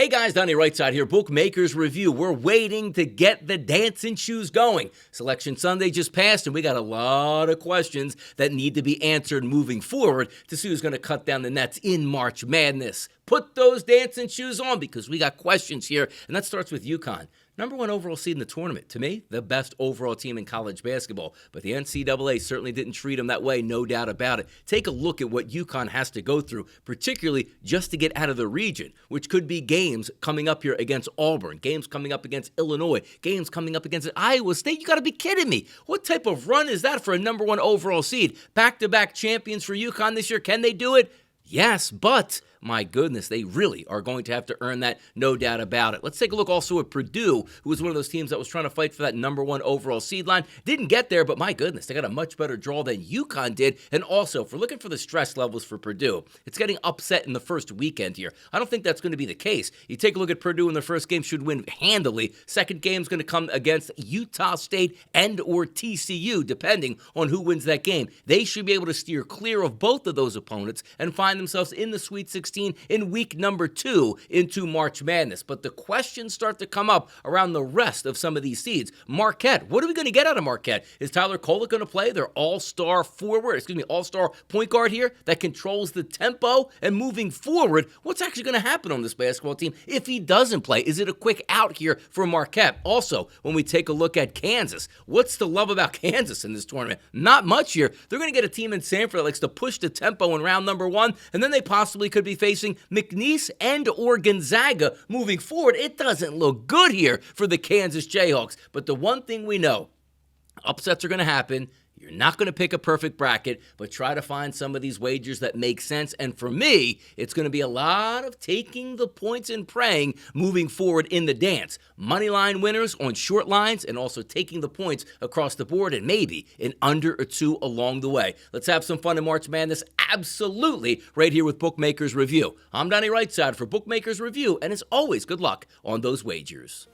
Hey guys, Donnie RightSide here, Bookmakers Review. We're waiting to get the dancing shoes going. Selection Sunday just passed, and we got a lot of questions that need to be answered moving forward to see who's going to cut down the nets in March Madness. Put those dancing shoes on because we got questions here, and that starts with UConn. Number one overall seed in the tournament. To me, the best overall team in college basketball. But the NCAA certainly didn't treat them that way, no doubt about it. Take a look at what UConn has to go through, particularly just to get out of the region, which could be games coming up here against Auburn, games coming up against Illinois, games coming up against Iowa State. You got to be kidding me. What type of run is that for a number one overall seed? Back-to-back champions for UConn this year. Can they do it? Yes, but my goodness, they really are going to have to earn that, no doubt about it. Let's take a look also at Purdue, who was one of those teams that was trying to fight for that number one overall seed line. Didn't get there, but my goodness, they got a much better draw than UConn did. And also, if we're looking for the stress levels for Purdue, it's getting upset in the first weekend here. I don't think that's going to be the case. You take a look at Purdue in the first game, should win handily. Second game is going to come against Utah State and or TCU, depending on who wins that game. They should be able to steer clear of both of those opponents and find themselves in the Sweet 16 in week number 2 into March Madness. But the questions start to come up around the rest of some of these seeds. Marquette, what are we going to get out of Marquette? Is Tyler Kolek going to play their all-star all-star point guard here that controls the tempo? And moving forward, what's actually going to happen on this basketball team if he doesn't play? Is it a quick out here for Marquette? Also, when we take a look at Kansas, what's the love about Kansas in this tournament? Not much here. They're going to get a team in Sanford that likes to push the tempo in round number 1, and then they possibly could be facing McNeese and or Gonzaga moving forward. It doesn't look good here for the Kansas Jayhawks. But the one thing we know, upsets are going to happen. You're not going to pick a perfect bracket, but try to find some of these wagers that make sense. And for me, it's going to be a lot of taking the points and praying moving forward in the dance. Moneyline winners on short lines and also taking the points across the board and maybe an under or 2 along the way. Let's have some fun in March Madness. Absolutely right here with Bookmakers Review. I'm Donnie RightSide for Bookmakers Review, and as always, good luck on those wagers.